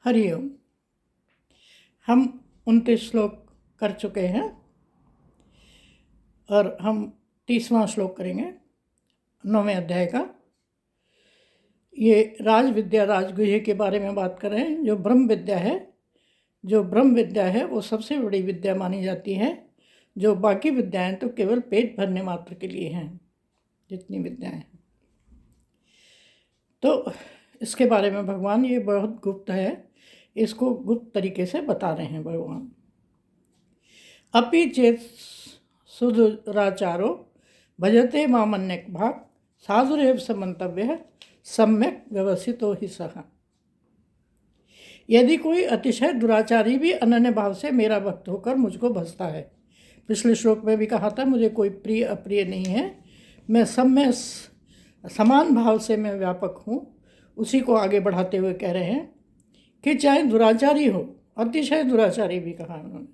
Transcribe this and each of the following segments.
हरिओम। हम 29 श्लोक कर चुके हैं और हम 30वां श्लोक करेंगे 9वें अध्याय का। ये राज विद्या राजगुह्य के बारे में बात कर रहे हैं। जो ब्रह्म विद्या है वो सबसे बड़ी विद्या मानी जाती है। जो बाकी विद्याएं तो केवल पेट भरने मात्र के लिए हैं, जितनी विद्याएं। तो इसके बारे में भगवान, ये बहुत गुप्त है, इसको गुप्त तरीके से बता रहे हैं भगवान। अपि चेत सुदुराचारो भजते मामन्यक भाग साधुरेव समन्तव्य सम्यक व्यवस्थितो ही सह। यदि कोई अतिशय दुराचारी भी अनन्य भाव से मेरा भक्त होकर मुझको भजता है, पिछले श्लोक में भी कहा था मुझे कोई प्रिय अप्रिय नहीं है, मैं सब में समान भाव से मैं व्यापक हूँ, उसी को आगे बढ़ाते हुए कह रहे हैं कि चाहे दुराचारी हो, अतिशय दुराचारी भी कहा उन्होंने,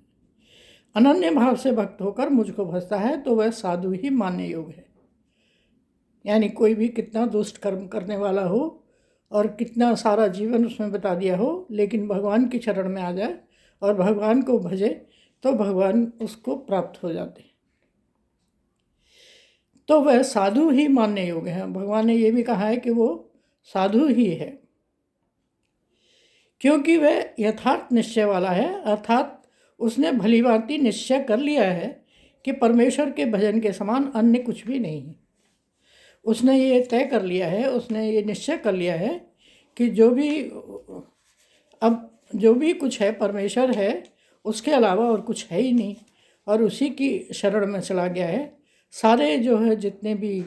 अनन्य भाव से भक्त होकर मुझको भजता है तो वह साधु ही मानने योग्य है। यानी कोई भी कितना दुष्ट कर्म करने वाला हो और कितना सारा जीवन उसमें बिता दिया हो, लेकिन भगवान की शरण में आ जाए और भगवान को भजे तो भगवान उसको प्राप्त हो जाते हैं, तो वह साधु ही मानने योग्य है। भगवान ने ये भी कहा है कि वो साधु ही है, क्योंकि वह यथार्थ निश्चय वाला है, अर्थात उसने भलीभांति निश्चय कर लिया है कि परमेश्वर के भजन के समान अन्य कुछ भी नहीं है। उसने ये तय कर लिया है, उसने ये निश्चय कर लिया है कि जो भी कुछ है परमेश्वर है, उसके अलावा और कुछ है ही नहीं, और उसी की शरण में चला गया है। सारे जो है जितने भी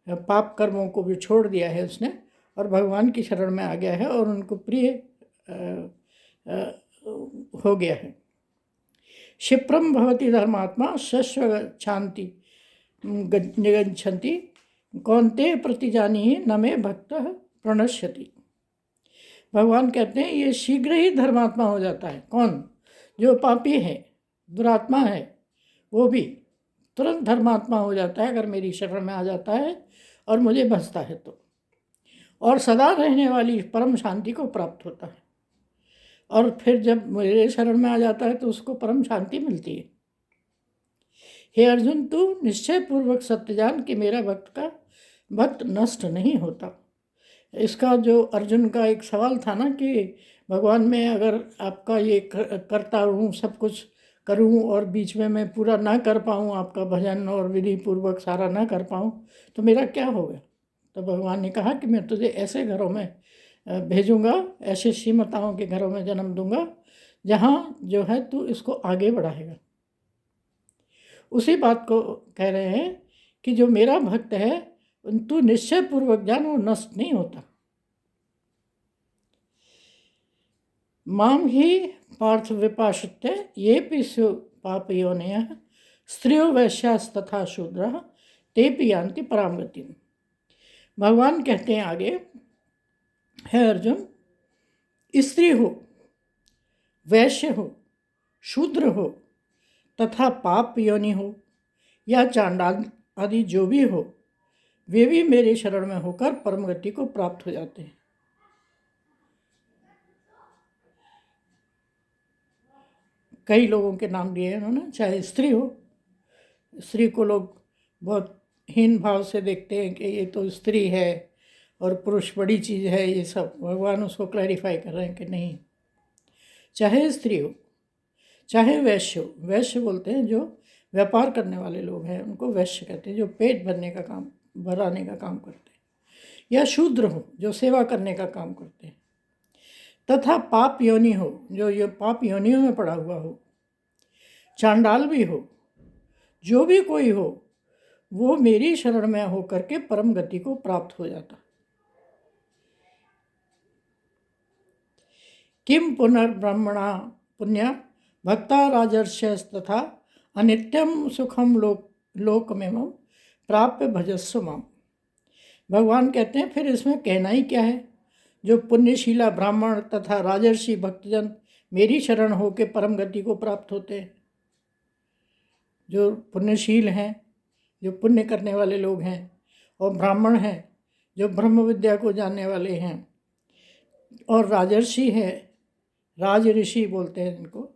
पाप कर्मों को भी छोड़ दिया है उसने, और भगवान की शरण में आ गया है और उनको प्रिय हो गया है। क्षिप्रम भवति धर्मात्मा शश्वच्छान्ति निगच्छन्ति कौन्ते प्रतिजानी न मे भक्त प्रणश्यति। भगवान कहते हैं ये शीघ्र ही धर्मात्मा हो जाता है। कौन? जो पापी है, दुरात्मा है, वो भी तुरंत धर्मात्मा हो जाता है अगर मेरी शरण में आ जाता है और मुझे भजता है तो, और सदा रहने वाली परम शांति को प्राप्त होता है। और फिर जब मेरे शरण में आ जाता है तो उसको परम शांति मिलती है। हे अर्जुन, तू निश्चय पूर्वक सत्य जान कि मेरा भक्त नष्ट नहीं होता। इसका जो अर्जुन का एक सवाल था ना कि भगवान, मैं अगर आपका ये करता रहूँ, सब कुछ करूँ और बीच में मैं पूरा ना कर पाऊँ, आपका भजन और विधि पूर्वक सारा ना कर पाऊँ, तो मेरा क्या होगा? तो भगवान ने कहा कि मैं तुझे ऐसे घरों में भेजूँगा, ऐसे श्रीमताओं के घरों में जन्म दूंगा जहाँ जो है तू इसको आगे बढ़ाएगा। उसी बात को कह रहे हैं कि जो मेरा भक्त है तू निश्चय पूर्वक जान, वो नष्ट नहीं होता। माम ही पार्थ विपाश्रित्य ये पिस्यु पाप योनयः स्त्रियो वैश्यास्तथा शूद्रः तेपि यान्ति पराम गतिम्। भगवान कहते हैं आगे, है अर्जुन, स्त्री हो, वैश्य हो, शूद्र हो तथा पाप योनि हो या चांडाल आदि जो भी हो, वे भी मेरे शरण में होकर परम गति को प्राप्त हो जाते हैं। कई लोगों के नाम दिए हैं उन्होंने। चाहे स्त्री हो, स्त्री को लोग बहुत हीन भाव से देखते हैं कि ये तो स्त्री है और पुरुष बड़ी चीज़ है, ये सब। भगवान उसको क्लैरिफाई कर रहे हैं कि नहीं, चाहे स्त्री हो चाहे वैश्य हो। वैश्य बोलते हैं जो व्यापार करने वाले लोग हैं, उनको वैश्य कहते हैं, जो पेट भरने का काम, भराने का काम करते हैं। या शूद्र हो, जो सेवा करने का काम करते हैं। तथा पाप योनि हो, जो ये पाप योनियों में पड़ा हुआ हो। चांडाल भी हो, जो भी कोई हो, वो मेरी शरण में होकर के परम गति को प्राप्त हो जाता। किम पुनर्ब्रह्मणा पुण्य भक्ता राजर्षयस्तथा अनित्यम सुखम लोकमेवं प्राप्य भजस्व माम। भगवान कहते हैं फिर इसमें कहना ही क्या है। जो पुण्यशीला ब्राह्मण तथा राजर्षि भक्तजन मेरी शरण होकर परम गति को प्राप्त होते हैं, जो पुण्यशील हैं, जो पुण्य करने वाले लोग हैं, और ब्राह्मण हैं जो ब्रह्म विद्या को जानने वाले हैं, और राजर्षि हैं राज ऋषि बोलते हैं जिनको,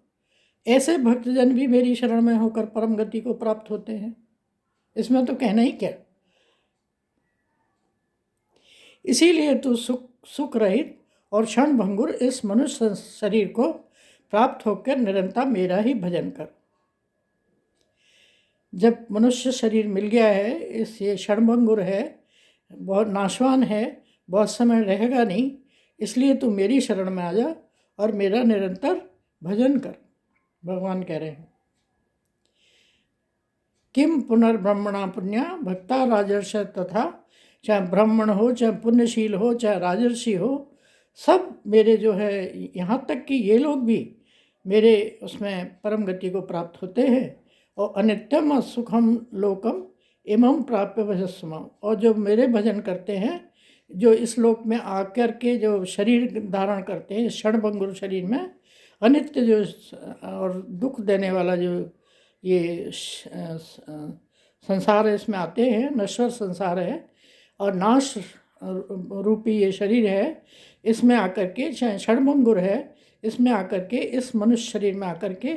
ऐसे भक्तजन भी मेरी शरण में होकर परम गति को प्राप्त होते हैं। इसमें तो कहना ही क्या। इसीलिए तू सुख रहित और क्षण भंगुर इस मनुष्य शरीर को प्राप्त होकर निरंतर मेरा ही भजन कर। जब मनुष्य शरीर मिल गया है, इस ये क्षणभंगुर है, बहुत नाशवान है, बहुत समय रहेगा नहीं, इसलिए तू मेरी शरण में आ जा और मेरा निरंतर भजन कर। भगवान कह रहे हैं, किम पुनर्ब्रह्मणा पुण्या भक्ता राजर्ष तथा, चाहे ब्राह्मण हो, चाहे पुण्यशील हो, चाहे राजर्षि हो, सब मेरे जो है, यहाँ तक कि ये लोग भी मेरे उसमें परम गति को प्राप्त होते हैं। और अनित्यम सुखम लोकम इमं प्राप्य भजस्म, और जो मेरे भजन करते हैं, जो इस लोक में आकर के जो शरीर धारण करते हैं, क्षणभंगुर शरीर में अनित्य जो और दुख देने वाला जो ये संसार है, इसमें आते हैं, नश्वर संसार है और नाश रूपी ये शरीर है, इसमें आकर के क्षणभंगुर है, इसमें आकर के इस मनुष्य शरीर में आकर के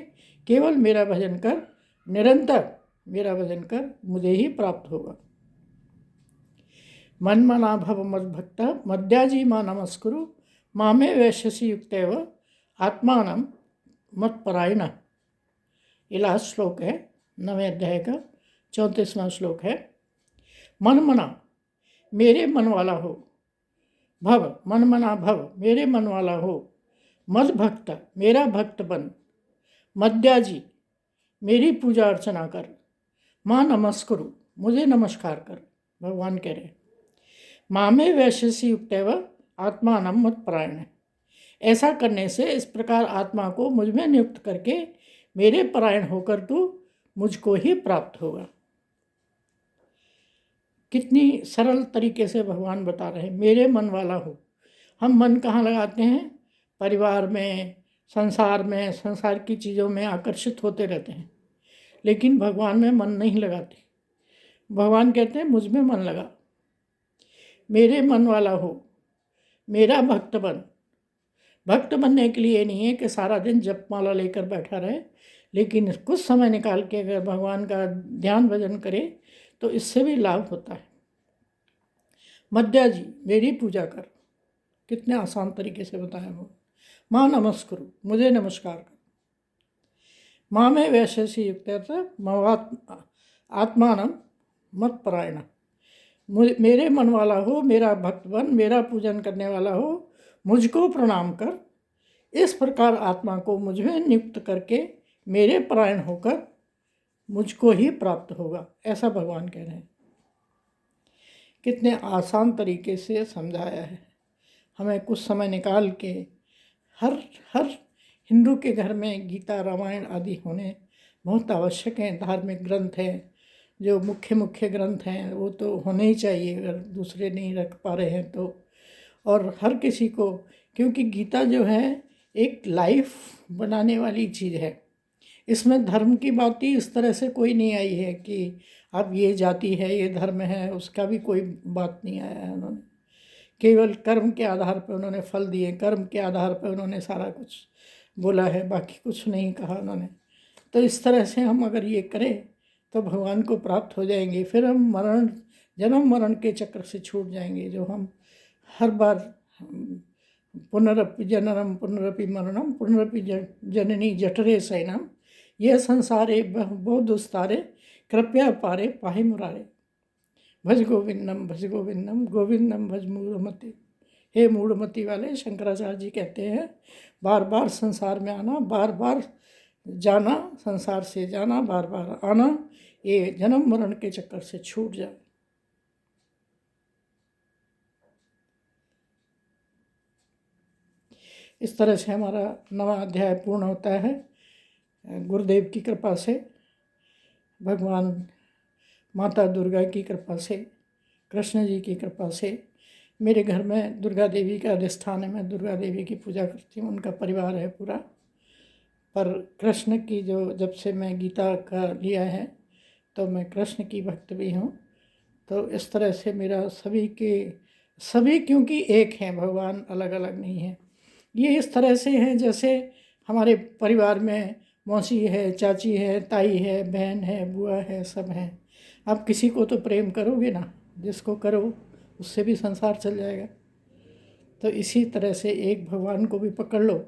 केवल मेरा भजन कर, निरंतर मेरा भजन कर, मुझे ही प्राप्त होगा। मन मना भव मद भक्त मद्याजी मां नमस्कुरु मामे वैश्यसी युक्तैव आत्मानं मत परायण। ये लास्ट श्लोक है 9वें अध्याय का 34वां श्लोक है। मन मना मेरे मन वाला हो, भव मन मना भव मेरे मन वाला हो, मद भक्त मेरा भक्त बन, मद्याजी मेरी पूजा अर्चना कर, माँ नमस्कुरु मुझे नमस्कार कर। भगवान कह रहे, मामे वैश्यसी युक्तैव आत्मानं मत परायण। ऐसा करने से, इस प्रकार आत्मा को मुझ में नियुक्त करके मेरे परायण होकर तू मुझको ही प्राप्त होगा। कितनी सरल तरीके से भगवान बता रहे हैं, मेरे मन वाला हो। हम मन कहाँ लगाते हैं? परिवार में, संसार में, संसार की चीज़ों में आकर्षित होते रहते हैं, लेकिन भगवान में मन नहीं लगाते। भगवान कहते हैं मुझ में मन लगा, मेरे मन वाला हो, मेरा भक्त बन। भक्त बनने के लिए नहीं है कि सारा दिन जपमाला लेकर बैठा रहे, लेकिन कुछ समय निकाल के अगर भगवान का ध्यान भजन करे तो इससे भी लाभ होता है। मद्या जी मेरी पूजा कर, कितने आसान तरीके से बताया वो। माँ नमस्कुरु मुझे नमस्कार कर, माँ में वैश्यसी युक्त आत्मानं मत परायण। मेरे मन वाला हो, मेरा भक्त बन, मेरा पूजन करने वाला हो, मुझको प्रणाम कर। इस प्रकार आत्मा को मुझ में नियुक्त करके मेरे परायण होकर मुझको ही प्राप्त होगा, ऐसा भगवान कह रहे हैं। कितने आसान तरीके से समझाया है। हमें कुछ समय निकाल के हर हिंदू के घर में गीता, रामायण आदि होने बहुत आवश्यक हैं। धार्मिक ग्रंथ हैं, जो मुख्य ग्रंथ हैं, वो तो होने ही चाहिए, अगर दूसरे नहीं रख पा रहे हैं तो। और हर किसी को, क्योंकि गीता जो है एक लाइफ बनाने वाली चीज़ है। इसमें धर्म की बात ही इस तरह से कोई नहीं आई है कि अब ये जाति है, ये धर्म है, उसका भी कोई बात नहीं आया है। उन्होंने केवल कर्म के आधार पर उन्होंने फल दिए, कर्म के आधार पर उन्होंने सारा कुछ बोला है, बाकी कुछ नहीं कहा उन्होंने। तो इस तरह से हम अगर ये करें तो भगवान को प्राप्त हो जाएंगे। फिर हम जन्म मरण के चक्र से छूट जाएंगे, जो हम हर बार पुनरपि जननम पुनरपि मरणम पुनरपि जननी जठरे शयनम, यह संसारे बहु दुस्तारे कृपया पारे पाहि मुरारे। भज गोविंदम गोविंदम भज मूढ़मति। हे मूढ़मति वाले, शंकराचार्य जी कहते हैं बार बार संसार में आना, बार बार जाना, संसार से जाना, बार बार आना, ये जन्म मरण के चक्कर से छूट जाए। इस तरह से हमारा 9वां अध्याय पूर्ण होता है गुरुदेव की कृपा से, भगवान माता दुर्गा की कृपा से, कृष्ण जी की कृपा से। मेरे घर में दुर्गा देवी का अधिष्ठान है, मैं दुर्गा देवी की पूजा करती हूँ, उनका परिवार है पूरा। पर कृष्ण की जो, जब से मैं गीता का लिया है तो मैं कृष्ण की भक्त भी हूँ। तो इस तरह से मेरा सभी, क्योंकि एक हैं, भगवान अलग अलग नहीं हैं। ये इस तरह से हैं जैसे हमारे परिवार में मौसी है, चाची है, ताई है, बहन है, बुआ है, सब हैं। आप किसी को तो प्रेम करोगे ना, जिसको करो उससे भी संसार चल जाएगा। तो इसी तरह से एक भगवान को भी पकड़ लो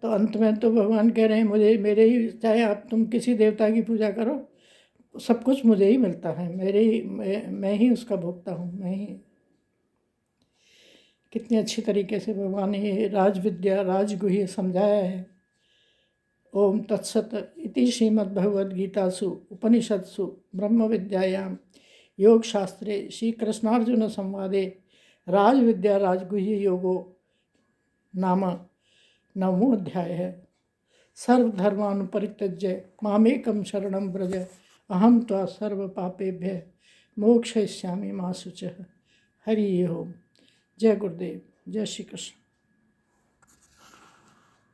तो अंत में तो भगवान कह रहे हैं मुझे मेरे ही, चाहे आप तुम किसी देवता की पूजा करो, सब कुछ मुझे ही मिलता है, मेरे ही मैं ही उसका भोगता हूँ, मैं ही। कितनी अच्छी तरीके से भगवान ने ये राजविद्या राजगुह्य समझाया है। ओम तत्सत इति श्रीमद्भगवद्गीतासु उपनिषत्सु ब्रह्म विद्यायां योगशास्त्रे श्रीकृष्णार्जुन संवादे राजविद्या राजगुह्य योगो नाम 9वां अध्याय है। सर्वधर्मान् परित्यज्य मामेकं शरणं व्रज अहं त्वा सर्वपापेभ्यः मोक्षयिष्यामि मा शुचः। हरि ओम। जय गुरुदेव, जय श्री कृष्ण।